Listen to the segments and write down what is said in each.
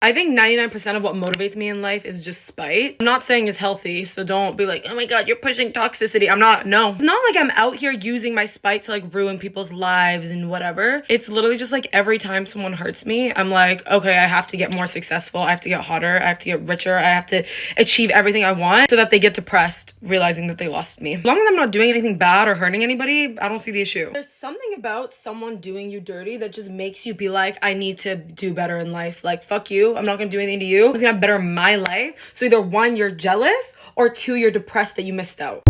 I think 99% of what motivates me in life is just spite. I'm not saying it's healthy, so don't be like, oh my god, you're pushing toxicity. I'm not, no. It's not like I'm out here using my spite to like ruin people's lives and whatever. It's literally just like every time someone hurts me, I'm like, okay, I have to get more successful. I have to get hotter. I have to get richer. I have to achieve everything I want so that they get depressed realizing that they lost me. As long as I'm not doing anything bad or hurting anybody, I don't see the issue. There's something about someone doing you dirty that just makes you be like, I need to do better in life. Like, fuck you. I'm not gonna do anything to you. I'm just gonna better my life. So either one, you're jealous, or two, you're depressed that you missed out.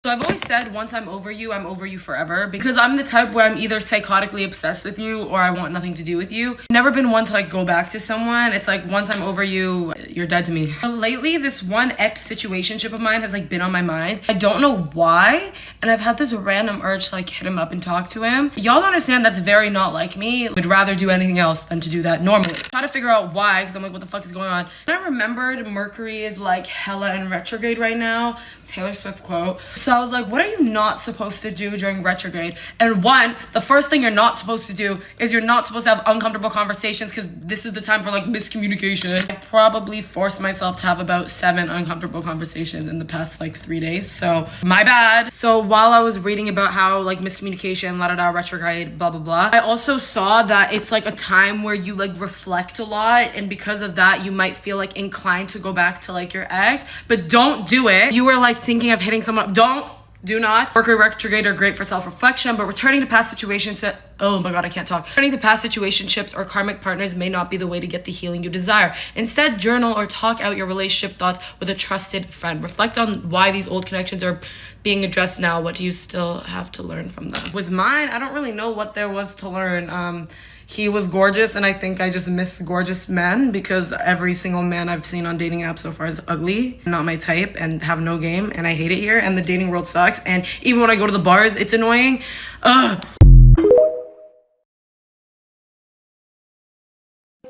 So I've always said, once I'm over you forever, because I'm the type where I'm either psychotically obsessed with you or I want nothing to do with you. Never been one to like go back to someone. It's like, once I'm over you, you're dead to me. But lately, this one ex situationship of mine has like been on my mind. I don't know why, and I've had this random urge to like hit him up and talk to him. Y'all don't understand, that's very not like me. Would rather do anything else than to do that normally. Try to figure out why, because I'm like, what the fuck is going on? And I remembered Mercury is like hella in retrograde right now. Taylor Swift quote. So I was like, what are you not supposed to do during retrograde? And one, the first thing you're not supposed to do is you're not supposed to have uncomfortable conversations, because this is the time for like miscommunication. I've probably forced myself to have about 7 uncomfortable conversations in the past like 3 days. So my bad. So while I was reading about how like miscommunication, retrograde, blah, blah, blah, I also saw that it's like a time where you like reflect a lot. And because of that, you might feel like inclined to go back to like your ex, but don't do it. You were like thinking of hitting someone up. Do not. Mercury retrograde are great for self-reflection, but returning to past situations oh my god, I can't talk. Returning to past situationships or karmic partners may not be the way to get the healing you desire. Instead, journal or talk out your relationship thoughts with a trusted friend. Reflect on why these old connections are being addressed now. What do you still have to learn from them? With mine, I don't really know what there was to learn. He was gorgeous, and I think I just miss gorgeous men, because every single man I've seen on dating apps so far is ugly, not my type, and have no game, and I hate it here, and the dating world sucks, and even when I go to the bars, it's annoying. Ugh.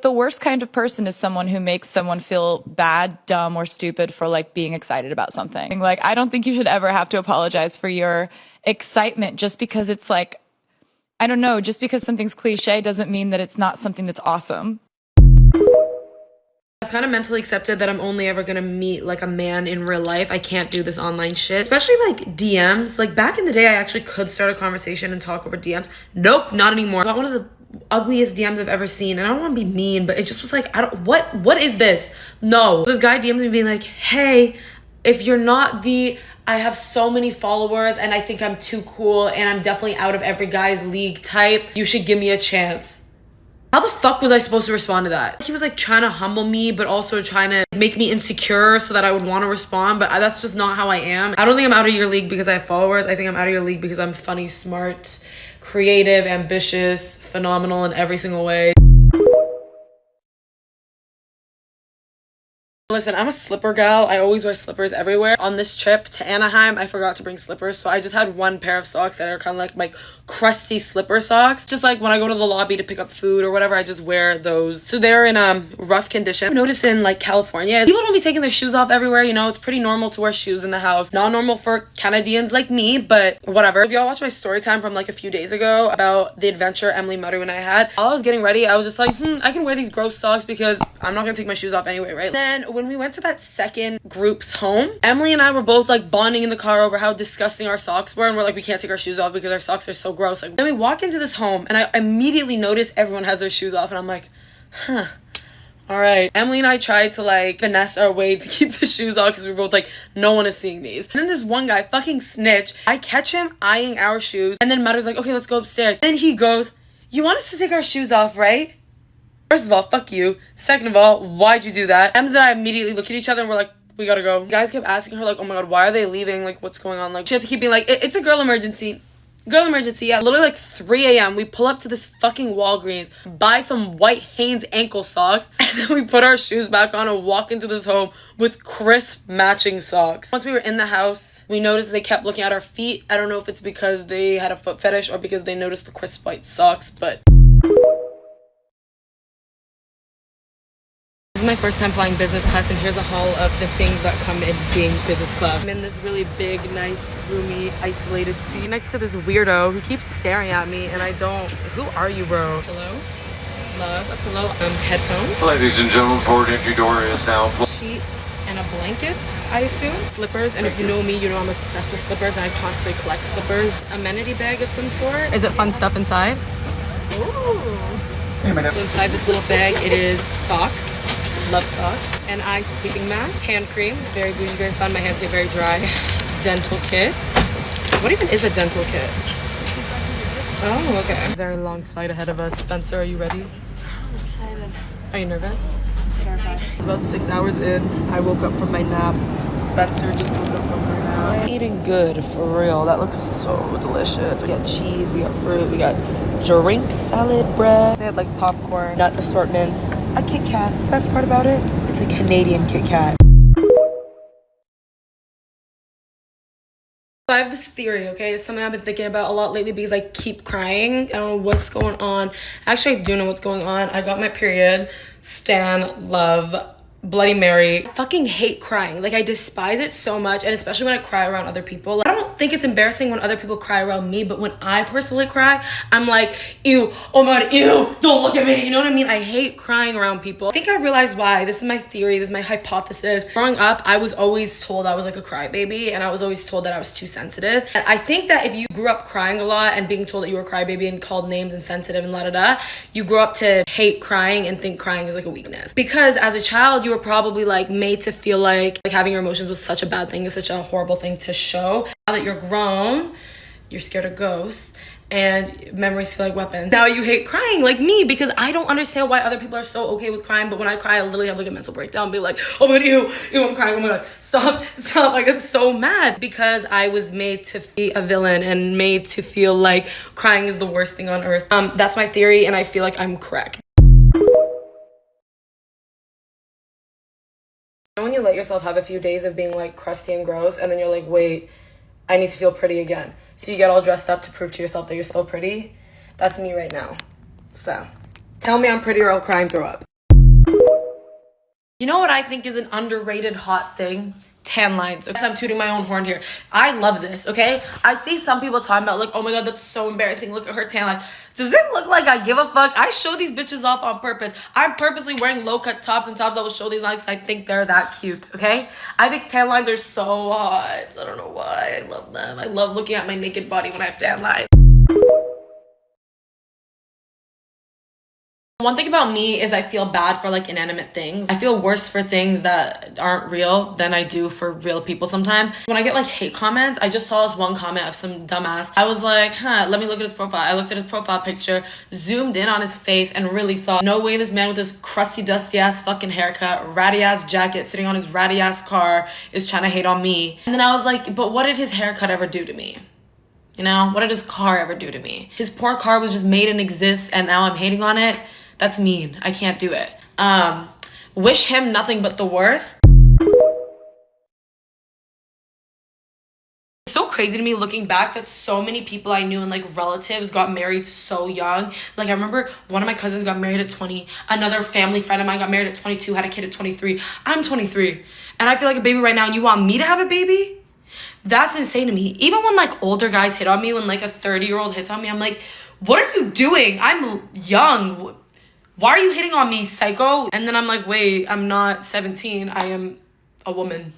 The worst kind of person is someone who makes someone feel bad, dumb, or stupid for like being excited about something. Like, I don't think you should ever have to apologize for your excitement just because it's like, I don't know, just because something's cliche doesn't mean that it's not something that's awesome. I've kind of mentally accepted that I'm only ever gonna meet like a man in real life. I can't do this online shit, especially like DMs. Like back in the day, I actually could start a conversation and talk over DMs. Nope, not anymore. I got one of the ugliest DMs I've ever seen, and I don't want to be mean, but it just was like, what is this? No. This guy DMs me being like, hey, if you're not I have so many followers and I think I'm too cool and I'm definitely out of every guy's league type, you should give me a chance. How the fuck was I supposed to respond to that? He was like trying to humble me, but also trying to make me insecure so that I would want to respond, but that's just not how I am. I don't think I'm out of your league because I have followers. I think I'm out of your league because I'm funny, smart, creative, ambitious, phenomenal in every single way. Listen, I'm a slipper gal. I always wear slippers everywhere. On this trip to Anaheim, I forgot to bring slippers, so I just had one pair of socks that are kind of like my crusty slipper socks. Just like when I go to the lobby to pick up food or whatever, I just wear those. So they're in rough condition. I've noticed in like California, people don't be taking their shoes off everywhere. You know, it's pretty normal to wear shoes in the house. Not normal for Canadians like me, but whatever. If y'all watch my story time from like a few days ago about the adventure Emily, Maru, and I had, while I was getting ready, I was just like, I can wear these gross socks because I'm not gonna take my shoes off anyway, right? Then when we went to that second group's home, Emily and I were both like bonding in the car over how disgusting our socks were, and we're like, we can't take our shoes off because our socks are so gross. Like, then we walk into this home and I immediately notice everyone has their shoes off, and I'm like, all right. Emily and I tried to like finesse our way to keep the shoes off because we were both like, no one is seeing these. And then this one guy, fucking snitch, I catch him eyeing our shoes, and then Maru's like, okay, let's go upstairs. Then he goes, you want us to take our shoes off, right? First of all, fuck you. Second of all, why'd you do that? Ems and I immediately look at each other and we're like, we gotta go. The guys kept asking her like, oh my god, why are they leaving? Like, what's going on? Like, she had to keep being like, it's a girl emergency. Girl emergency. Yeah, literally like 3 a.m. we pull up to this fucking Walgreens, buy some white Hanes ankle socks, and then we put our shoes back on and walk into this home with crisp matching socks. Once we were in the house, we noticed they kept looking at our feet. I don't know if it's because they had a foot fetish or because they noticed the crisp white socks, but my first time flying business class, and here's a haul of the things that come in being business class. I'm in this really big, nice, roomy, isolated seat next to this weirdo who keeps staring at me, and I don't. Who are you, bro? Hello? Love, a pillow, headphones. Ladies and gentlemen, forward entry door is now closed. Sheets and a blanket, I assume. Slippers, and if you know me, you know I'm obsessed with slippers, and I constantly collect slippers. Amenity bag of some sort. Is it fun stuff inside? Ooh. So inside this little bag, it is socks. Love socks. An eye sleeping mask. Hand cream. Very bougie, very fun. My hands get very dry. Dental kit. What even is a dental kit? Oh, okay. Very long flight ahead of us. Spencer, are you ready? I'm excited. Are you nervous? Terrified. It's about 6 hours in. I woke up from my nap. Spencer just woke up from her nap. Eating good, for real. That looks so delicious. We got cheese, we got fruit, we got drink salad bread. They had like popcorn, nut assortments, a Kit Kat. Best part about it, it's a Canadian Kit Kat. So I have this theory, okay? It's something I've been thinking about a lot lately because I keep crying. I don't know what's going on. Actually, I do know what's going on. I got my period. Stan, love, Bloody Mary. I fucking hate crying. Like, I despise it so much, and especially when I cry around other people. Like, I don't think it's embarrassing when other people cry around me, but when I personally cry, I'm like, ew, oh my god, ew, don't look at me. You know what I mean? I hate crying around people. I think I realized why. This is my theory. This is my hypothesis. Growing up, I was always told I was like a crybaby, and I was always told that I was too sensitive. And I think that if you grew up crying a lot and being told that you were a crybaby and called names and sensitive and la-da-da, you grow up to hate crying and think crying is like a weakness. Because as a child, you were probably like made to feel like having your emotions was such a bad thing, is such a horrible thing to show. Now that you're grown, you're scared of ghosts and memories feel like weapons. Now you hate crying like me because I don't understand why other people are so okay with crying, but when I cry, I literally have like a mental breakdown and be like, oh my god, ew, I'm crying, oh my god, stop. I get so mad because I was made to be a villain and made to feel like crying is the worst thing on earth. That's my theory, and I feel like I'm correct. When you let yourself have a few days of being like crusty and gross, and then you're like, wait, I need to feel pretty again. So you get all dressed up to prove to yourself that you're still pretty. That's me right now. So tell me I'm pretty or I'll cry and throw up. You know what I think is an underrated hot thing? Tan lines. I'm tooting my own horn here. I love this, okay? I see some people talking about like, oh my god, that's so embarrassing. Look at her tan lines. Does it look like I give a fuck? I show these bitches off on purpose. I'm purposely wearing low-cut tops and tops that will show these lines because I think they're that cute, okay? I think tan lines are so hot. I don't know why. I love them. I love looking at my naked body when I have tan lines. One thing about me is I feel bad for like inanimate things. I feel worse for things that aren't real than I do for real people sometimes. When I get like hate comments, I just saw this one comment of some dumbass. I was like, let me look at his profile. I looked at his profile picture, zoomed in on his face, and really thought, no way this man with his crusty, dusty ass fucking haircut, ratty ass jacket, sitting on his ratty ass car is trying to hate on me. And then I was like, but what did his haircut ever do to me? You know, what did his car ever do to me? His poor car was just made and exists, and now I'm hating on it. That's mean. I can't do it. Wish him nothing but the worst. It's so crazy to me looking back that so many people I knew and like relatives got married so young. Like I remember one of my cousins got married at 20. Another family friend of mine got married at 22, had a kid at 23. I'm 23 and I feel like a baby right now, and you want me to have a baby? That's insane to me. Even when like older guys hit on me, when like a 30-year-old hits on me, I'm like, what are you doing? I'm young. Why are you hitting on me, psycho? And then I'm like, wait, I'm not 17. I am a woman.